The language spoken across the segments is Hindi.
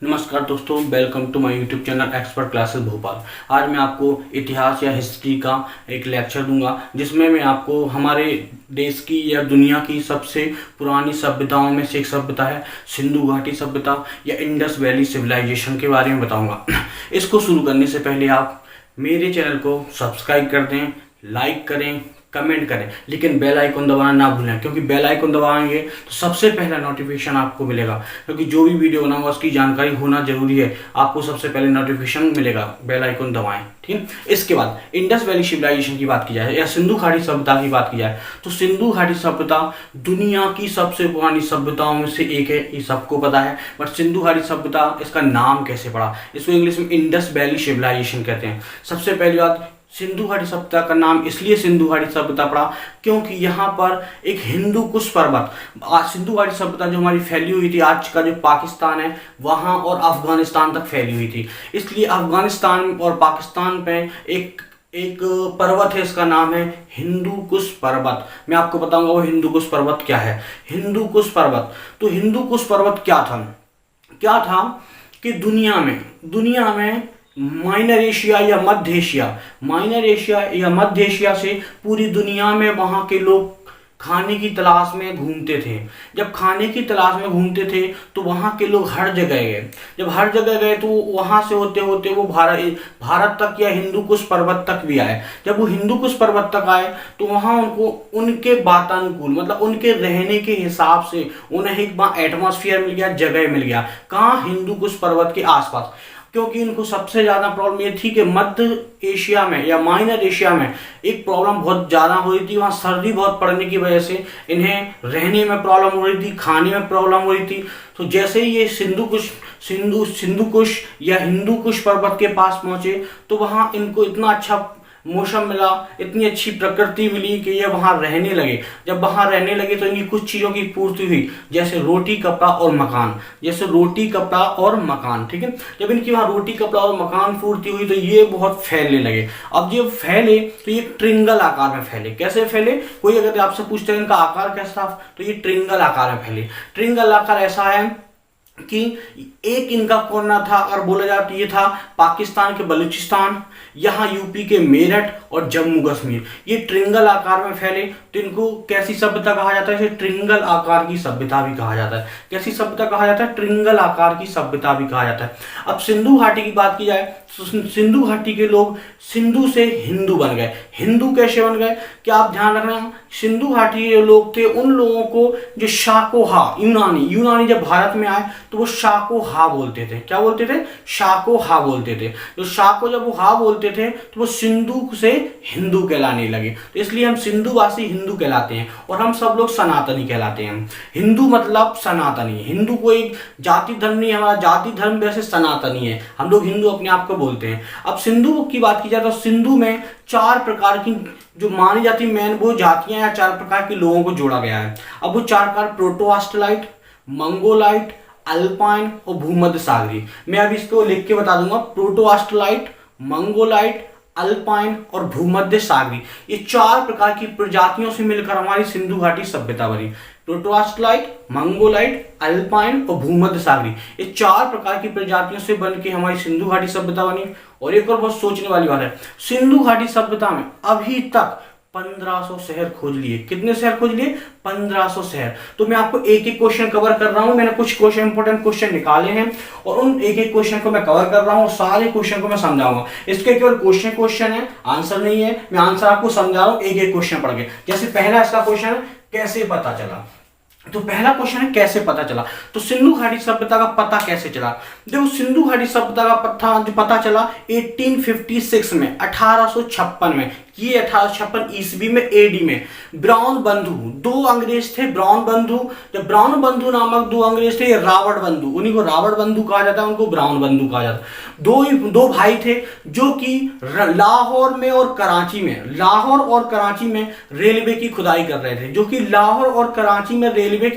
नमस्कार दोस्तों, welcome to my YouTube channel expert classes Bhopal. आज मैं आपको इतिहास या हिस्ट्री का एक लेक्चर दूंगा जिसमें मैं आपको हमारे देश की या दुनिया की सबसे पुरानी सभ्यताओं में से एक सभ्यता है सिंधु घाटी सभ्यता या इंडस वैली सिविलाइजेशन के बारे में बताऊंगा। इसको शुरू करने से पहले आप मेरे चैनल को सब्सक्राइब कर दें, लाइक करें, कमेंट करें, लेकिन बेल आइकन दबाना ना भूलें, क्योंकि बेल आइकन दबाएंगे तो सबसे पहला नोटिफिकेशन आपको मिलेगा। क्योंकि जो भी वीडियो बनाऊंगा उसकी जानकारी होना जरूरी है, आपको सबसे पहले नोटिफिकेशन मिलेगा। बेल आइकन दबाएं, ठीक। इसके बाद इंडस वैली सिविलाइजेशन की बात की जाए या सिंधु घाटी सभ्यता की बात की जाए तो सिंधु घाटी सभ्यता दुनिया की सबसे पुरानी सभ्यताओं में से एक है, ये सबको पता है। बट सिंधु घाटी सभ्यता, इसका नाम कैसे पड़ा, इसको इंग्लिश में इंडस वैली सिविलाइजेशन कहते हैं। सबसे पहली बात, सिंधु घाटी सभ्यता का नाम इसलिए सिंधु घाटी सभ्यता पड़ा क्योंकि यहाँ पर एक हिंदू कुश पर्वत, सिंधु घाटी सभ्यता जो हमारी फैली हुई थी, आज का जो पाकिस्तान है वहाँ और अफगानिस्तान तक फैली हुई थी। इसलिए अफगानिस्तान और पाकिस्तान पे एक पर्वत है, इसका नाम है हिंदू कुश पर्वत। मैं आपको बताऊंगा वो हिंदू कुश पर्वत क्या है। हिंदू कुश पर्वत, तो हिंदू कुश पर्वत क्या था कि दुनिया में माइनर एशिया या मध्य एशिया से पूरी दुनिया में वहाँ के लोग खाने की तलाश में घूमते थे। जब खाने की तलाश में घूमते थे तो वहाँ के लोग हर जगह गए। जब हर जगह गए तो वहाँ से होते होते वो भारत तक या हिंदू कुश पर्वत तक भी आए। जब वो हिंदू कुश पर्वत तक आए तो वहाँ उनको उनके वातानुकूल, मतलब उनके रहने के हिसाब से उन्हें एक एटमॉस्फेयर मिल गया, जगह मिल गया। कहाँ? हिंदू कुश पर्वत के आसपास। क्योंकि इनको सबसे ज्यादा प्रॉब्लम ये थी कि मध्य एशिया में या माइनर एशिया में एक प्रॉब्लम बहुत ज्यादा हो रही थी। वहाँ सर्दी बहुत पड़ने की वजह से इन्हें रहने में प्रॉब्लम हो रही थी, खाने में प्रॉब्लम हो रही थी। तो जैसे ही ये सिंधु कुश या हिंदू कुश पर्वत के पास पहुंचे तो वहाँ इनको इतना अच्छा मौसम मिला, इतनी अच्छी प्रकृति मिली कि ये वहाँ रहने लगे। जब वहाँ रहने लगे तो इनकी कुछ चीज़ों की पूर्ति हुई, जैसे रोटी कपड़ा और मकान, ठीक है। जब इनकी वहाँ रोटी कपड़ा और मकान पूर्ति हुई तो ये बहुत फैलने लगे। अब जब फैले तो ये ट्रिंगल आकार में फैले। कैसे फैले? कोई अगर आपसे पूछते हैं इनका आकार कैसा था तो ये ट्रिंगल आकार में फैले। ट्रिंगल आकार ऐसा है कि एक इनका कोना था और बोला जाए तो ये था पाकिस्तान के बलूचिस्तान, यहाँ यूपी के मेरठ और जम्मू कश्मीर। ये ट्रिंगल आकार में फैले तो इनको कैसी सभ्यता कहा जाता है? इसे ट्रिंगल आकार की सभ्यता भी कहा जाता है। कैसी सभ्यता कहा जाता है? ट्रिंगल आकार की सभ्यता भी कहा जाता है। अब सिंधु घाटी की बात की जाए तो सिंधु घाटी के लोग सिंधु से हिंदू बन गए। हिंदू कैसे बन गए? क्या आप ध्यान रखना, सिंधु घाटी के लोग थे, उन लोगों को जो शाकोहा यूनानी जब भारत में आए तो वो शाकोहा बोलते थे। क्या बोलते थे? शाकोहा बोलते थे। तो शाको जब वो हा बोलते थे तो वो सिंधु से हिंदू कहलाने लगे। तो इसलिए हम सिंधुवासी हिंदू कहलाते हैं और हम सब लोग सनातनी कहलाते हैं। हिंदू मतलब सनातनी। हिंदू कोई जाति धर्म नहीं, हमारा जाति धर्म वैसे सनातनी है। हम लोग हिंदू अपने आप को बोलते हैं। अब सिंधु की बात की जाए तो सिंधु में 4 प्रकार की जो मानी जाती मेन वो जातियां या 4 प्रकार के लोगों को जोड़ा गया है। अब वो 4 प्रकार प्रोटो ऑस्ट्रेलाइट, मंगोलाइट, अल्पाइन और भूमध्य सागरी। मैं अभी इसको लिख के बता दूंगा। प्रोटो ऑस्ट्रेलाइट, मंगोलाइट, अल्पाइन और भूमध्य सागरी, ये 4 प्रकार की प्रजातियों से मिलकर हमारी सिंधु घाटी सभ्यता बनी। प्रोटो ऑस्ट्रेलाइट, मंगोलाइट, अल्पाइन और भूमध्य सागरी, ये 4 प्रकार की प्रजातियों से बन के हमारी सिंधु घाटी सभ्यता बनी। और एक और बहुत सोचने वाली बात है, सिंधु घाटी सभ्यता में अभी तक 1500 शहर खोज लिए। कितने शहर खोज लिए? 1500 शहर। तो मैं आपको एक एक क्वेश्चन कवर कर रहा हूं। मैंने कुछ क्वेश्चन इंपोर्टेंट क्वेश्चन निकाले हैं और उन एक एक क्वेश्चन को मैं कवर कर रहा हूं। सारे क्वेश्चन को मैं समझाऊंगा। इसके केवल क्वेश्चन है, आंसर नहीं है। मैं आंसर आपको समझा रहा हूं एक एक क्वेश्चन पढ़ के। जैसे पहला इसका क्वेश्चन है, कैसे पता चला? तो पहला क्वेश्चन है कैसे पता चला। तो सिंधु घाटी सभ्यता का पता कैसे चला? देखो, सिंधु घाटी सभ्यता का पता चला 1856 में, 1856 में। ये 1856 ईस्वी में, एडी में। ब्राउन बंधु, 2 अंग्रेज थे, ब्राउन बंधु। जब ब्राउन बंधु नामक 2 अंग्रेज थे, ये रावण बंधु, उन्हीं को रावण बंधु कहा जाता है, उनको ब्राउन बंधु कहा जाता है। दो भाई थे जो कि लाहौर और कराची में रेलवे की खुदाई कर रहे थे। जब लाहौर और कराची में रेलवे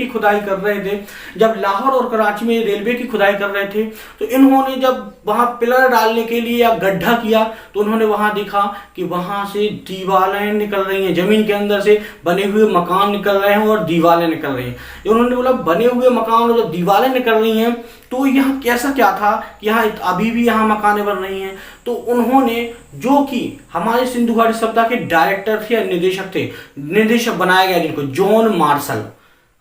की खुदाई कर रहे थे तो इन्होंने जब वहां पिलर डालने के लिए या गड्ढा किया तो उन्होंने वहां देखा कि वहां से दीवारें निकल रही हैं, जमीन के अंदर से बने हुए मकान निकल रहे हैं और दीवारें निकल रही हैं। उन्होंने बोला बने हुए मकान और जब दीवारें निकल रही हैं तो यहाँ कैसा क्या था, यहाँ अभी भी यहाँ मकानें बन रही हैं। तो उन्होंने, जो कि हमारे सिंधु घाटी सभ्यता के डायरेक्टर थे या निदेशक थे, निर्देशक बनाया गया जिनको, जॉन मार्शल।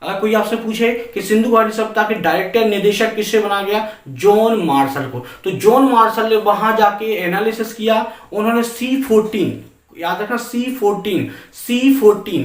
अगर कोई आपसे पूछे कि सिंधु घाटी सभ्यता के डायरेक्टर निदेशक किससे बना गया, जॉन मार्शल को, तो जॉन मार्शल ने वहां जाके एनालिसिस किया। उन्होंने C14, याद रखना C14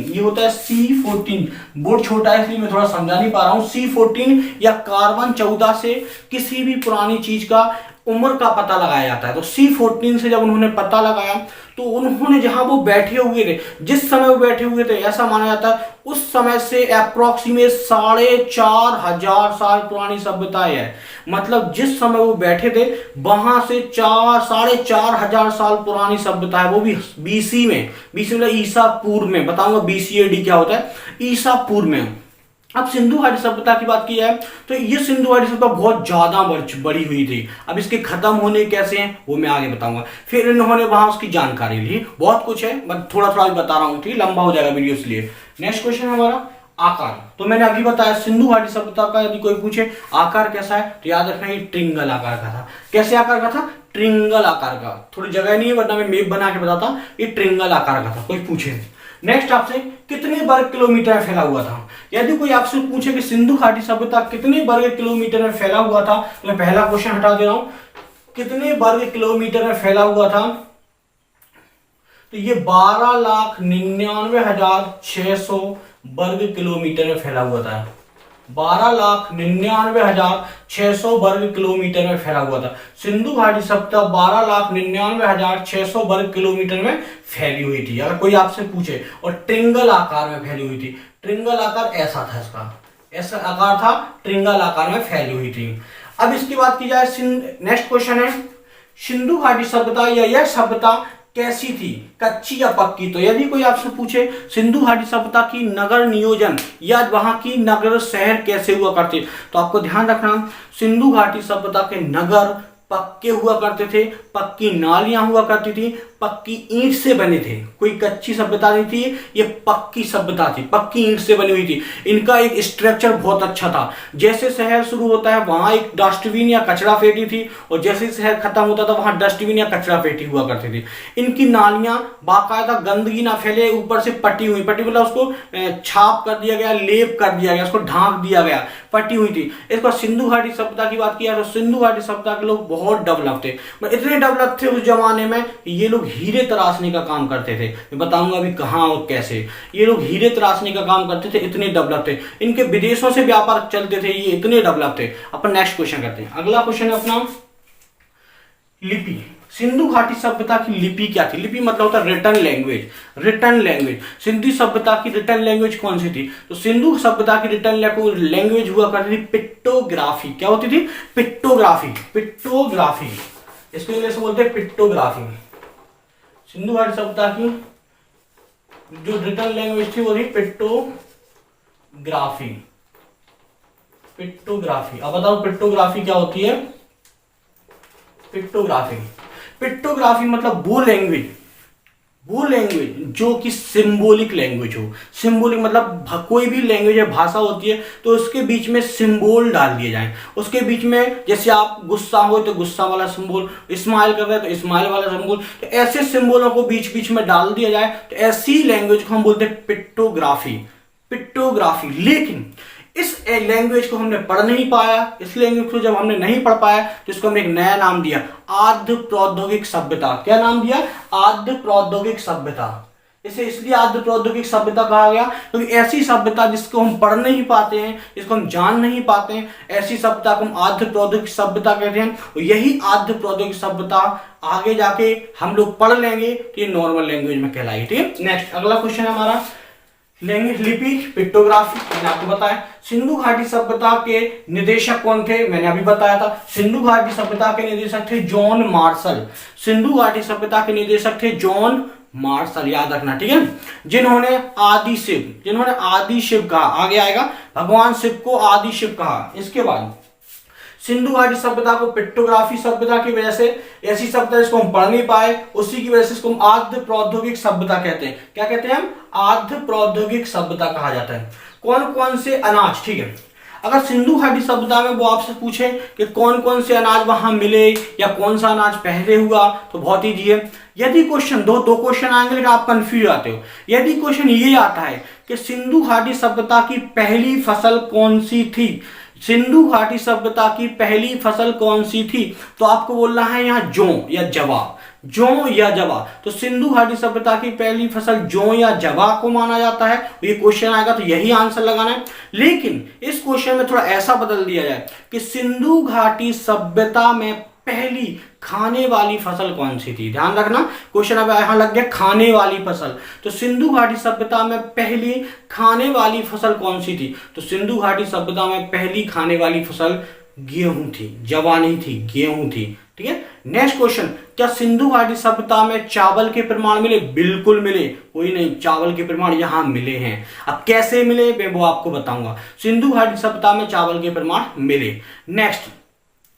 ये होता है C14, बोर्ड छोटा है इसलिए मैं थोड़ा समझा नहीं पा रहा हूं। C14 या कार्बन 14 से किसी भी पुरानी चीज का उम्र का पता लगाया जाता है। तो C14 से जब उन्होंने पता लगाया तो उन्होंने जहां वो बैठे हुए थे, जिस समय वो बैठे हुए थे, ऐसा माना जाता है उस समय से अप्रोक्सीमेट 4,500 साल पुरानी सभ्यता है। मतलब जिस समय वो बैठे थे वहां से 4,500 साल पुरानी सभ्यता है, वो भी BC में। BC मतलब ईसा पूर्व में, बताऊंगा BCAD क्या होता है, ईसा पूर्व में। अब सिंधु घाटी सभ्यता की बात की है तो ये सिंधु घाटी सभ्यता बहुत ज्यादा बड़ी हुई थी। अब इसके खत्म होने कैसे हैं वो मैं आगे बताऊंगा। फिर इन्होंने वहां उसकी जानकारी ली, बहुत कुछ है, मैं थोड़ा थोड़ा बता रहा हूं, ठीक, लंबा हो जाएगा वीडियो इसलिए। नेक्स्ट क्वेश्चन है हमारा आकार। तो मैंने अभी बताया सिंधु घाटी सभ्यता का यदि कोई पूछे आकार कैसा है तो याद रखना ये ट्रिंगल आकार का था। कैसे आकार का था, ट्रिंगल आकार का। थोड़ी जगह नहीं है वरना मैं मैप बना के बताता, ये ट्रिंगल आकार का था, कोई पूछे। नेक्स्ट आपसे कितने वर्ग किलोमीटर में फैला हुआ था। यदि कोई आपसे पूछे कि सिंधु घाटी सभ्यता कितने वर्ग किलोमीटर में फैला हुआ था, तो मैं पहला क्वेश्चन हटा दे रहा हूं, कितने वर्ग किलोमीटर में फैला हुआ था, तो ये 12,99,600 वर्ग किलोमीटर में फैला हुआ था। 12,99,600 वर्ग किलोमीटर में फैला हुआ था। सिंधु घाटी सभ्यता 12,99,600 वर्ग किलोमीटर में फैली हुई थी, अगर कोई आपसे पूछे, और ट्रिंगल आकार में फैली हुई थी। ट्रिंगल आकार ऐसा था, इसका ऐसा आकार था, ट्रिंगल आकार में फैली हुई थी। अब इसकी बात की जाए, नेक्स्ट क्वेश्चन है सिंधु घाटी सभ्यता या यह सभ्यता कैसी थी, कच्ची या पक्की। तो यदि कोई आपसे पूछे सिंधु घाटी सभ्यता की नगर नियोजन या वहां की नगर शहर कैसे हुआ करते, तो आपको ध्यान रखना सिंधु घाटी सभ्यता के नगर पक्के हुआ करते थे, पक्की नालियां हुआ करती थी, पक्की ईंट से बने थे। कोई कच्ची सभ्यता नहीं थी, ये पक्की सभ्यता थी, पक्की ईंट से बनी हुई थी। इनका एक स्ट्रक्चर बहुत अच्छा था। जैसे शहर शुरू होता है वहां एक डस्टबिन या कचरा पेटी थी, और जैसे शहर खत्म होता था वहां डस्टबिन या कचरा पेटी हुआ करती थी। इनकी नालियां बाकायदा गंदगी ना फैले ऊपर से पटी हुई, पटी मतलब उसको छाप कर दिया गया, लेप कर दिया गया, उसको ढांक दिया गया, पटी हुई थी। इसको सिंधु घाटी सभ्यता की बात किया तो सिंधु घाटी सभ्यता के लोग बहुत डेवलप थे, इतने डेवलप थे उस जमाने में, ये लोग हीरे तराशने का काम करते थे। मैं बताऊंगा अभी कहां और कैसे। ये लोग हीरे तराशने का काम करते थे, इतने डेवलप थे। इनके विदेशों से व्यापार चलते थे, ये इतने डेवलप थे। अपन नेक्स्ट क्वेश्चन करते हैं। अगला क्वेश्चन है अपना लिपि। सिंधु घाटी सभ्यता की लिपि क्या थी। लिपि मतलब होता है written language, written language. Sindhu सभ्यता की रिटन लैंग्वेज कौन सी थी, तो सिंधु सभ्यता की रिटन लैंग्वेज हुआ करती थी पिक्टोग्राफी। क्या होती थी, पिक्टोग्राफी, पिक्टोग्राफी, इसको इंग्लिश में बोलते हैं पिक्टोग्राफी। सिंधु घाटी सभ्यता की जो रिटन लैंग्वेज थी वो थी पिक्टोग्राफी, पिक्टोग्राफी। अब बताओ पिक्टोग्राफी क्या होती है। पिक्टोग्राफी, पिक्टोग्राफी मतलब वो लैंग्वेज जो कि सिंबॉलिक लैंग्वेज हो। सिंबॉलिक मतलब कोई भी लैंग्वेज है, भाषा होती है, तो उसके बीच में सिंबल डाल दिए जाएं। उसके बीच में जैसे आप गुस्सा हो तो गुस्सा वाला सिंबल, स्माइल कर रहे हैं तो स्माइल वाला सिंबल, तो ऐसे सिंबलों को बीच बीच में डाल दिया जाए, तो ऐसी लैंग्वेज को हम बोलते हैं पिक्टोग्राफी, पिक्टोग्राफी। लेकिन इस लैंग्वेज को हमने पढ़ नहीं पाया, इस लैंग्वेज को जब हमने नहीं पढ़ पाया तो इसको हमने एक नया नाम दिया, आद्य प्रौद्योगिक सभ्यता। क्या नाम दिया, आद्य प्रौद्योगिक सभ्यता। इसे इसलिए आद्य प्रौद्योगिक सभ्यता कहा गया क्योंकि ऐसी सभ्यता जिसको हम पढ़ नहीं पाते हैं, जिसको हम जान नहीं पाते हैं, ऐसी सभ्यता को हम आद्य प्रौद्योगिक सभ्यता कहते हैं। और यही आद्य प्रौद्योगिक सभ्यता आगे जाके हम लोग पढ़ लेंगे तो ये नॉर्मल लैंग्वेज में कहलाएगी। ठीक है, नेक्स्ट अगला क्वेश्चन है हमारा लैंग्वेज, लिपि, पिक्टोग्राफी। मैंने आपको बताया सिंधु घाटी सभ्यता के निदेशक कौन थे, मैंने अभी बताया था। सिंधु घाटी सभ्यता के निदेशक थे जॉन मार्शल। सिंधु घाटी सभ्यता के निदेशक थे जॉन मार्शल, याद रखना, ठीक है। जिन्होंने आदि शिव कहा, आगे आएगा, भगवान शिव को आदि शिव कहा। इसके बाद सिंधु घाटी सभ्यता को पिक्टोग्राफी सभ्यता की वजह से, ऐसी सभ्यता जिसको हम पढ़ नहीं पाए उसी की वजह से इसको हम आद्य प्रौद्योगिक सभ्यता कहते हैं। क्या कहते हैं हम? आद्य प्रौद्योगिक सभ्यता कहा जाता है। कौन कौन से अनाज, ठीक है, अगर सिंधु घाटी सभ्यता में वो आपसे पूछे कि कौन कौन से अनाज वहां मिले या कौन सा अनाज पहले हुआ, तो बहुत ईजी है। यदि क्वेश्चन दो क्वेश्चन आएंगे लेकिन आप कंफ्यूज आते हो। यदि क्वेश्चन ये आता है कि सिंधु घाटी सभ्यता की पहली फसल कौन सी थी, सिंधु घाटी सभ्यता की पहली फसल कौन सी थी, तो आपको बोलना है यहाँ जौ या जवा, जौ या जवा। तो सिंधु घाटी सभ्यता की पहली फसल जौ या जवा को माना जाता है। ये क्वेश्चन आएगा तो यही आंसर लगाना है। लेकिन इस क्वेश्चन में थोड़ा ऐसा बदल दिया जाए कि सिंधु घाटी सभ्यता में पहली खाने वाली फसल कौन सी थी। ध्यान रखना, क्वेश्चन अब यहां लग गया खाने वाली फसल। तो सिंधु घाटी सभ्यता में पहली खाने वाली फसल कौन सी थी, तो सिंधु घाटी सभ्यता में पहली खाने वाली फसल गेहूं थी, जवा नहीं थी, गेहूं थी। ठीक है। नेक्स्ट क्वेश्चन, क्या सिंधु घाटी सभ्यता में चावल के प्रमाण मिले? बिल्कुल मिले, कोई नहीं, चावल के प्रमाण यहां मिले हैं। अब कैसे मिले मैं वो आपको बताऊंगा। सिंधु घाटी सभ्यता में चावल के प्रमाण मिले। नेक्स्ट,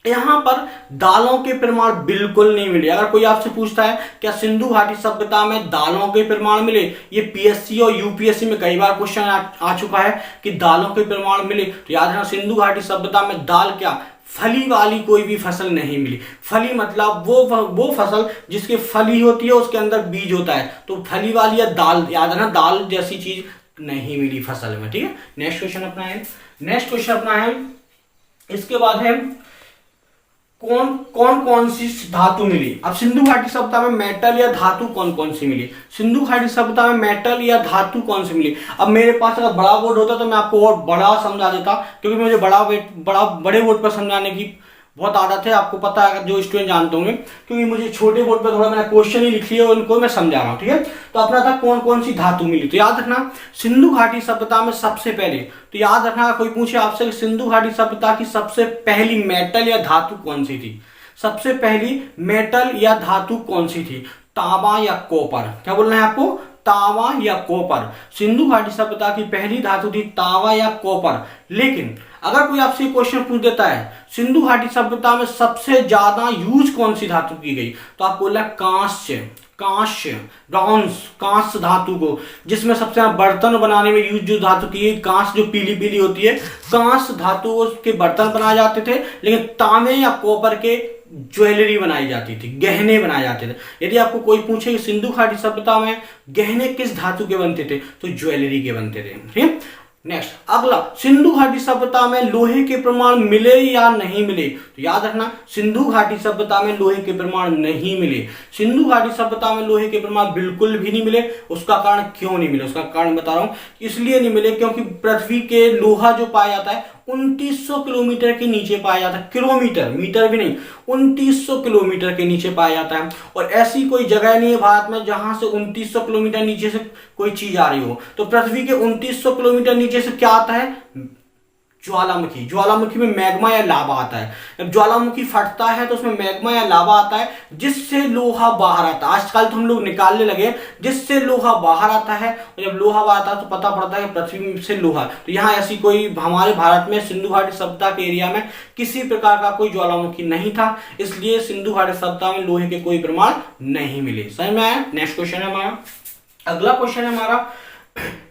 यहां पर दालों के प्रमाण बिल्कुल नहीं मिले। अगर कोई आपसे पूछता है क्या सिंधु घाटी सभ्यता में दालों के प्रमाण मिले, ये पीएससी और यूपीएससी में कई बार क्वेश्चन आ चुका है कि दालों के प्रमाण मिले, तो याद रखना सिंधु घाटी सभ्यता में दाल क्या, फली वाली कोई भी फसल नहीं मिली। फली मतलब वो फसल जिसकी फली होती है उसके अंदर बीज होता है, तो फली वाली या दाल, याद रखना दाल जैसी चीज नहीं मिली फसल में। ठीक है। नेक्स्ट क्वेश्चन अपना है इसके बाद है कौन सी धातु मिली। अब सिंधु घाटी सभ्यता में मेटल या धातु कौन कौन सी मिली, सिंधु घाटी सभ्यता में मेटल या धातु कौन सी मिली। अब मेरे पास अगर बड़ा बोर्ड होता तो मैं आपको और बड़ा समझा देता, क्योंकि मुझे बड़े बोर्ड पर समझाने की बहुत आदत है, आपको पता है जो स्टूडेंट जानते होंगे, क्योंकि मुझे छोटे बोर्ड पर थोड़ा मैंने क्वेश्चन ही लिख लिए उनको मैं समझा रहा हूँ। ठीक है। तो अपना था कौन कौन सी धातु मिली, तो याद रखना सिंधु घाटी सभ्यता में सबसे पहले, तो याद रखना कोई पूछे आपसे कि सिंधु घाटी सभ्यता की सबसे पहली मेटल या धातु कौन सी थी, सबसे पहली मेटल या धातु कौन सी थी, तांबा या कॉपर। क्या बोलना है आपको, तांबा या कॉपर। सिंधु घाटी सभ्यता की पहली धातु थी तांबा या कॉपर। लेकिन अगर कोई आपसे क्वेश्चन पूछ देता है सिंधु घाटी सभ्यता में सबसे ज्यादा यूज कौन सी धातु की गई, तो आप बोलना कांस्य, ब्रॉन्ज, कांस्य धातु को, जिसमें सबसे ज्यादा बर्तन बनाने में यूज जो धातु की है, कांस्य जो पीली पीली होती है, कांस्य धातु के बर्तन बनाए जाते थे। लेकिन तांबे या कॉपर के ज्वेलरी बनाई जाती थी, गहने बनाए जाते थे। यदि आपको कोई पूछे कि सिंधु घाटी सभ्यता में गहने किस धातु के बनते थे, तो ज्वेलरी के बनते थे। ठीक है। नेक्स्ट, अगला, सिंधु घाटी सभ्यता में लोहे के प्रमाण मिले या नहीं मिले, तो याद रखना सिंधु घाटी सभ्यता में लोहे के प्रमाण नहीं मिले। सिंधु घाटी सभ्यता में लोहे के प्रमाण बिल्कुल भी नहीं मिले। उसका कारण क्यों नहीं मिले, उसका कारण बता रहा हूं, इसलिए नहीं मिले क्योंकि पृथ्वी के लोहा जो पाया जाता है 2900 किलोमीटर के नीचे पाया जाता है, किलोमीटर, मीटर भी नहीं, 2900 किलोमीटर के नीचे पाया जाता है। और ऐसी कोई जगह नहीं है भारत में जहां से 2900 किलोमीटर नीचे से कोई चीज आ रही हो। तो पृथ्वी के 2900 किलोमीटर नीचे से क्या आता है, ज्वालामुखी। ज्वालामुखी में मैग्मा या लावा आता है। जब ज्वालामुखी फटता है तो उसमें मैग्मा या लावा आता है, जिससे लोहा बाहर आता है। आजकल तो हम लोग निकालने लगे, जिससे लोहा बाहर आता है। और जब लोहा बाहर आता है तो पता पड़ता है कि पृथ्वी से लोहा। तो यहाँ ऐसी कोई हमारे भारत में सिंधु घाटी सभ्यता के एरिया में किसी प्रकार का कोई ज्वालामुखी नहीं था, इसलिए सिंधु घाटी सभ्यता में लोहे के कोई प्रमाण नहीं मिले। समझ में आया। नेक्स्ट क्वेश्चन है हमारा, अगला क्वेश्चन है हमारा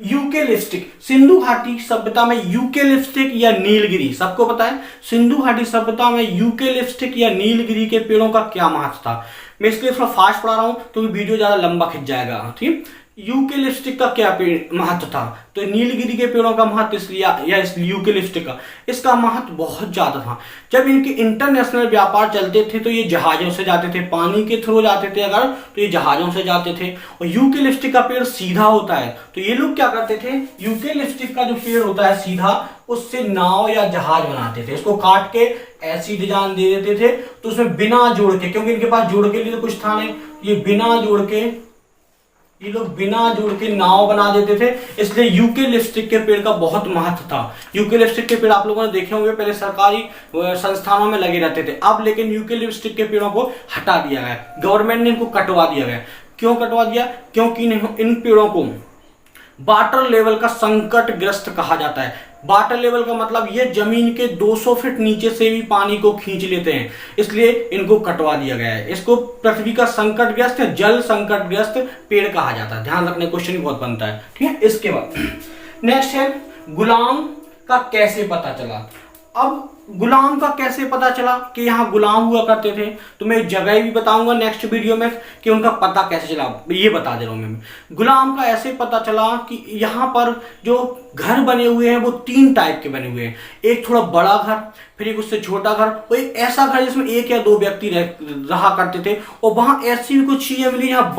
यूकेलिप्टिक। सिंधु घाटी सभ्यता में यूकेलिप्टिक या नीलगिरी, सबको पता है सिंधु घाटी सभ्यता में यूकेलिप्टिक या नीलगिरी के पेड़ों का क्या महत्व था। मैं इसके लिए थोड़ा फास्ट पढ़ा रहा हूं क्योंकि वीडियो ज्यादा लंबा खिंच जाएगा। ठीक, यूकेलिप्टिक का क्या महत्व था, तो नीलगिरी के पेड़ों का महत्व इसलिए, या इस यूकेलिप्टिक का, इसका महत्व बहुत ज्यादा था। जब इनके इंटरनेशनल व्यापार चलते थे तो ये जहाजों से जाते थे, पानी के थ्रू जाते थे अगर, तो ये जहाजों से जाते थे। और यूकेलिप्टिक का पेड़ सीधा होता है, तो ये लोग क्या करते थे, यूकेलिप्टिक का जो पेड़ होता है सीधा, उससे नाव या जहाज बनाते थे। इसको काट के ऐसी डिजाइन दे देते थे, तो उसमें बिना जोड़ के, क्योंकि इनके पास जोड़ के लिए तो कुछ था नहीं, ये बिना जोड़ के, ये लोग बिना जोड़ के नाव बना देते थे। इसलिए यूकेलिप्टिक के पेड़ का बहुत महत्व था। यूकेलिप्टिक के पेड़ आप लोगों ने देखे होंगे पहले सरकारी संस्थानों में लगे रहते थे, अब लेकिन यूकेलिप्टिक के पेड़ों को हटा दिया गया, गवर्नमेंट ने इनको कटवा दिया गया। क्यों कटवा दिया, क्योंकि इन पेड़ों को वाटर लेवल का संकटग्रस्त कहा जाता है। वाटर लेवल का मतलब ये जमीन के 200 फीट नीचे से भी पानी को खींच लेते हैं, इसलिए इनको कटवा दिया गया है। इसको पृथ्वी का संकटग्रस्त या जल संकटग्रस्त पेड़ कहा जाता है। ध्यान रखने, क्वेश्चन बहुत बनता है, ठीक है। इसके बाद नेक्स्ट है गुलाम का कैसे पता चला। अब गुलाम का कैसे पता चला कि यहाँ गुलाम हुआ करते थे, तो मैं जगह भी बताऊंगा नेक्स्ट वीडियो में कि उनका पता कैसे चला, ये बता दे रहा हूं मैं। गुलाम का ऐसे पता चला कि यहाँ पर जो घर बने हुए हैं वो 3 टाइप के बने हुए हैं। एक थोड़ा बड़ा घर, फिर एक उससे छोटा घर, और एक ऐसा घर जिसमें 1 या 2 व्यक्ति रहा करते थे, और वहां ऐसी भी कुछ चीजें मिली यहाँ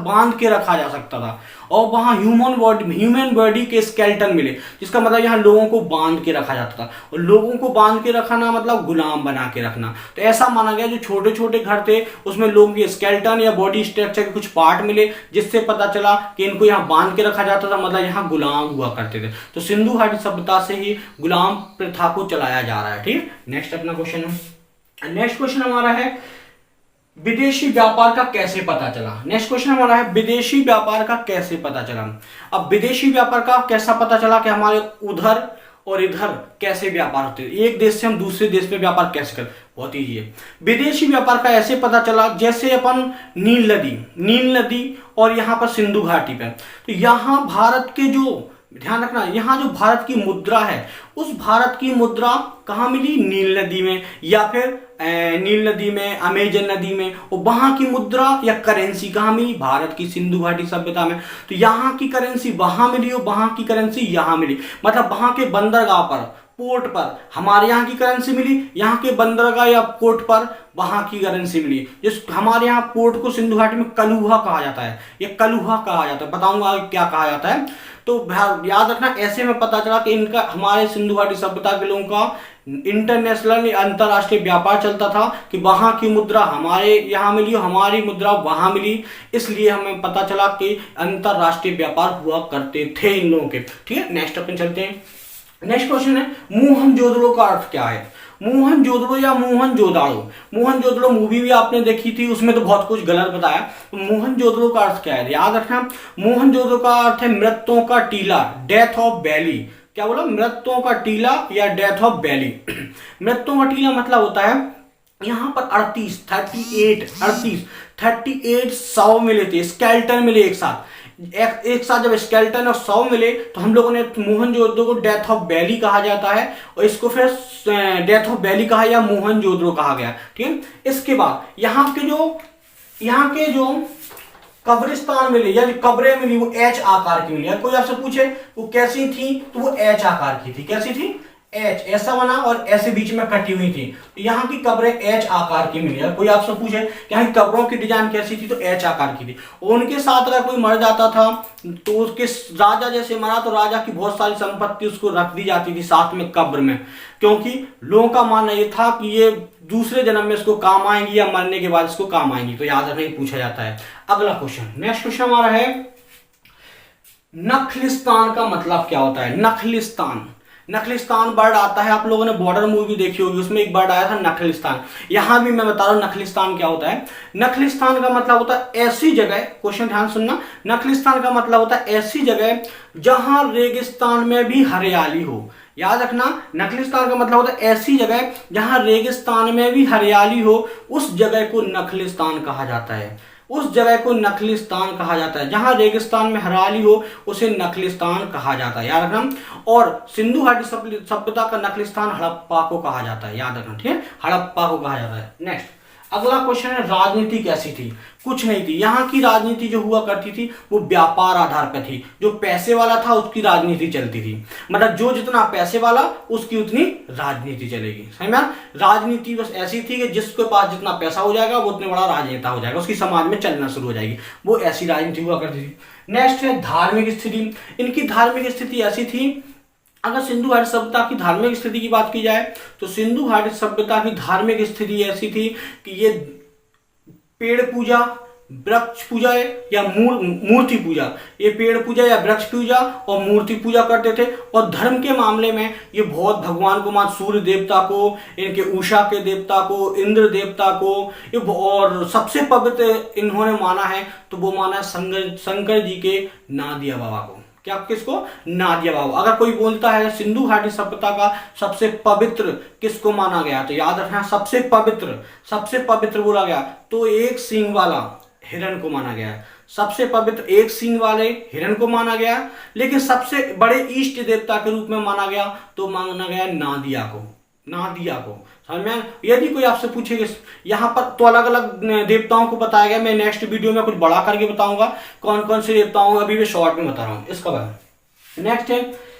बांध के रखा जा सकता था, और वहां ह्यूमन बॉडी के स्केलेटन मिले, जिसका मतलब यहाँ लोगों को बांध के रखा जाता था। और लोगों को बांध के रखना मतलब गुलाम बना के रखना। तो ऐसा माना गया जो छोटे छोटे घर थे उसमें लोगों के स्केलेटन या बॉडी स्ट्रक्चर के कुछ पार्ट मिले, जिससे पता चला कि इनको यहाँ बांध के रखा जाता था, मतलब यहाँ गुलाम हुआ करते थे। तो सिंधु घाटी सभ्यता से ही गुलाम प्रथा को चलाया जा रहा है, ठीक। नेक्स्ट अपना क्वेश्चन है, नेक्स्ट क्वेश्चन हमारा है विदेशी व्यापार का कैसे पता चला। नेक्स्ट क्वेश्चन हमारा है विदेशी व्यापार का कैसे पता चला। अब विदेशी व्यापार का कैसा पता चला कि हमारे उधर और इधर कैसे व्यापार होते हैं, एक देश से हम दूसरे देश में व्यापार कैसे करते, बहुत ईजी है। विदेशी व्यापार का ऐसे पता चला जैसे अपन नील नदी और यहाँ पर सिंधु घाटी पे, तो यहाँ भारत के जो, ध्यान रखना, यहाँ जो भारत की मुद्रा है उस भारत की मुद्रा कहाँ मिली, नील नदी में, या फिर नील नदी में, अमेजन नदी में। और वहां की मुद्रा या करेंसी कहाँ मिली, भारत की सिंधु घाटी सभ्यता में। तो यहाँ की करेंसी वहां मिली और वहां की करेंसी यहाँ मिली, मतलब वहां के बंदरगाह पर, पोर्ट पर हमारे यहाँ की करेंसी मिली, यहाँ के बंदरगाह या पोर्ट पर वहां की करेंसी मिली। जिस हमारे यहाँ पोर्ट को सिंधु घाटी में कलुहा कहा जाता है, ये कलुहा कहा जाता है, बताऊंगा क्या कहा जाता है। तो याद रखना, ऐसे में पता चला कि इनका, हमारे सिंधु घाटी सभ्यता के लोगों का इंटरनेशनल अंतरराष्ट्रीय व्यापार चलता था कि वहां की मुद्रा हमारे यहाँ मिली और हमारी मुद्रा वहां मिली, इसलिए हमें पता चला कि अंतरराष्ट्रीय व्यापार हुआ करते थे इन लोगों के, ठीक है। नेक्स्ट अपन चलते हैं। नेक्स्ट क्वेश्चन है मोहनजोदड़ो का अर्थ क्या है। मोहनजोदड़ो या मोहनजोदाड़ो, मोहनजोदड़ो मूवी भी आपने देखी थी, उसमें तो बहुत कुछ गलत बताया। तो मोहनजोदड़ो का अर्थ क्या है, याद रखना, मोहनजोदड़ो का अर्थ है मृतों का टीला, डेथ ऑफ वैली। क्या बोला, मृतों का टीला या डेथ ऑफ वैली। मृतों का टीला मतलब होता है यहाँ पर 38 शव मिले थे, स्केलेटन मिले एक साथ जब स्केलेटन और शव मिले तो हम लोगों ने मोहनजोदड़ो को डेथ ऑफ वैली कहा जाता है, और इसको फिर डेथ ऑफ वैली कहा या मोहनजोदड़ो कहा गया, ठीक है। इसके बाद यहाँ के जो कब्रिस्तान मिले या जो कब्रें मिली वो एच आकार की मिली। कोई आपसे पूछे वो कैसी थी, तो वो एच आकार की थी। कैसी थी, एच, ऐसा बना और ऐसे बीच में कटी हुई थी। तो यहाँ की कब्रें एच आकार की मिली। कोई आपसे पूछे यहाँ की कब्रों की डिजाइन कैसी थी, तो एच आकार की थी। उनके साथ अगर कोई मर जाता था तो उसके, राजा जैसे मरा तो राजा की बहुत सारी संपत्ति उसको रख दी जाती थी साथ में कब्र में, क्योंकि लोगों का मानना ये था कि ये दूसरे जन्म में इसको काम आएंगी या मरने के बाद इसको काम आएंगी। तो याद रखना, पूछा जाता है। अगला क्वेश्चन, नेक्स्ट क्वेश्चन हमारा है नखलिस्तान का मतलब क्या होता है। नखलिस्तान वर्ड आता है, आप लोगों ने बॉर्डर मूवी देखी होगी, उसमें एक वर्ड आया था नखलिस्तान। यहां भी मैं बता रहा हूं नखलिस्तान क्या होता है। नखलिस्तान का मतलब होता है ऐसी जगह, क्वेश्चन ध्यान सुनना, नखलिस्तान का मतलब होता है ऐसी जगह जहां रेगिस्तान में भी हरियाली हो। याद रखना, नखलिस्तान का मतलब होता है ऐसी जगह जहां रेगिस्तान में भी हरियाली हो, उस जगह को नखलिस्तान कहा जाता है। उस जगह को नखलिस्तान कहा जाता है। जहां रेगिस्तान में हरियाली हो उसे नखलिस्तान कहा जाता है, याद रखना। और सिंधु घाटी सभ्यता का नखलिस्तान हड़प्पा को कहा जाता है, याद रखना, ठीक है, हड़प्पा को कहा जाता है। नेक्स्ट अगला क्वेश्चन है राजनीति कैसी थी। कुछ नहीं थी, यहाँ की राजनीति जो हुआ करती थी वो व्यापार आधार पर थी। जो पैसे वाला था उसकी राजनीति चलती थी, मतलब जो जितना पैसे वाला उसकी उतनी राजनीति चलेगी। समझ में? राजनीति बस ऐसी थी कि जिसके पास जितना पैसा हो जाएगा वो उतने बड़ा राजनेता हो जाएगा, उसकी समाज में चलना शुरू हो जाएगी, वो ऐसी राजनीति हुआ करती थी। नेक्स्ट है धार्मिक स्थिति। इनकी धार्मिक स्थिति ऐसी थी, अगर सिंधु घाटी सभ्यता की धार्मिक स्थिति की बात की जाए तो सिंधु घाटी सभ्यता की धार्मिक स्थिति ऐसी थी कि ये पेड़ पूजा, वृक्ष पूजा या मूर्ति पूजा, ये पेड़ पूजा या वृक्ष पूजा और मूर्ति पूजा करते थे। और धर्म के मामले में ये बहुत भगवान को मान, सूर्य देवता को, इनके उषा के देवता को, इंद्र देवता को, ये और सबसे पवित्र इन्होंने माना है तो वो माना है शंकर जी के नादिया बाबा को। क्या किसको? नादिया बाबू। अगर कोई बोलता है सिंधु घाटी सभ्यता का सबसे पवित्र किसको माना गया, तो याद रखना सबसे पवित्र बोला गया तो एक सींग वाला हिरण को माना गया। सबसे पवित्र एक सींग वाले हिरण को माना गया, लेकिन सबसे बड़े इष्ट देवता के रूप में माना गया तो माना गया नादिया को। समझ में? यदि कोई आपसे पूछेगा, यहाँ पर तो अलग अलग देवताओं को बताया गया, मैं नेक्स्ट वीडियो में कुछ बड़ा करके बताऊंगा कौन कौन से देवताओं, अभी मैं शॉर्ट में बता रहा हूँ इसका बारे। नेक्स्ट है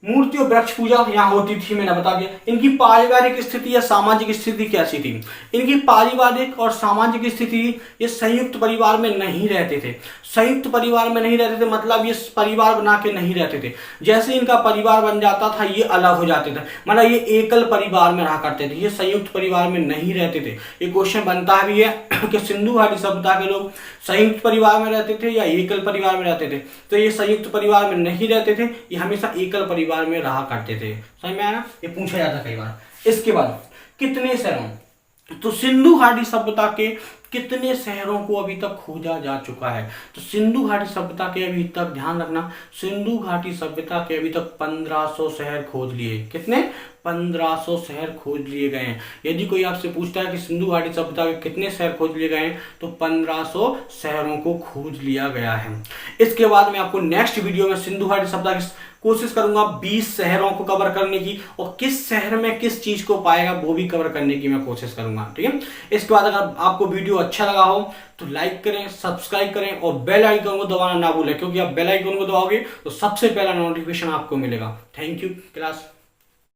मूर्ति और वृक्ष पूजा यहाँ होती थी, मैंने बता दिया। इनकी पारिवारिक स्थिति या सामाजिक स्थिति कैसी थी? इनकी पारिवारिक और सामाजिक स्थिति, ये संयुक्त परिवार में नहीं रहते थे। संयुक्त परिवार में नहीं रहते थे मतलब ये परिवार बना के नहीं रहते थे। जैसे इनका परिवार बन जाता था ये अलग हो जाते थे, मतलब ये एकल परिवार में रहा करते थे, ये संयुक्त परिवार में नहीं रहते थे। ये क्वेश्चन बनता भी है कि सिंधु घाटी सभ्यता के लोग संयुक्त परिवार में रहते थे या एकल परिवार में रहते थे? तो ये संयुक्त परिवार में नहीं रहते थे, ये हमेशा एकल परिवार में रहा करते थे। समझ में आया? ये पूछा जाता कई बार। इसके बाद कितने शहरों, तो सिंधु घाटी सभ्यता के कितने शहरों को अभी तक खोजा जा चुका है? तो सिंधु घाटी सभ्यता के अभी तक, ध्यान रखना, सिंधु घाटी सभ्यता के अभी तक 1500 शहर खोज लिए। कितने? 1500 शहर खोज लिए गए हैं। यदि कोई आपसे पूछता है कि सिंधु घाटी सभ्यता के कितने शहर खोज लिए गए हैं, तो 1500 शहरों को खोज लिया गया है। इसके बाद मैं आपको नेक्स्ट वीडियो में सिंधु घाटी सभ्यता की कोशिश करूंगा 20 शहरों को कवर करने की, और किस शहर में किस चीज को पाएगा वो भी कवर करने की मैं कोशिश करूंगा। ठीक है? इसके बाद अगर आपको वीडियो अच्छा लगा हो तो लाइक करें, सब्सक्राइब करें और बेल आइकन को दबाना ना भूलें, क्योंकि आप बेल आइकन को दबाओगे तो सबसे पहला नोटिफिकेशन आपको मिलेगा। Thank you class.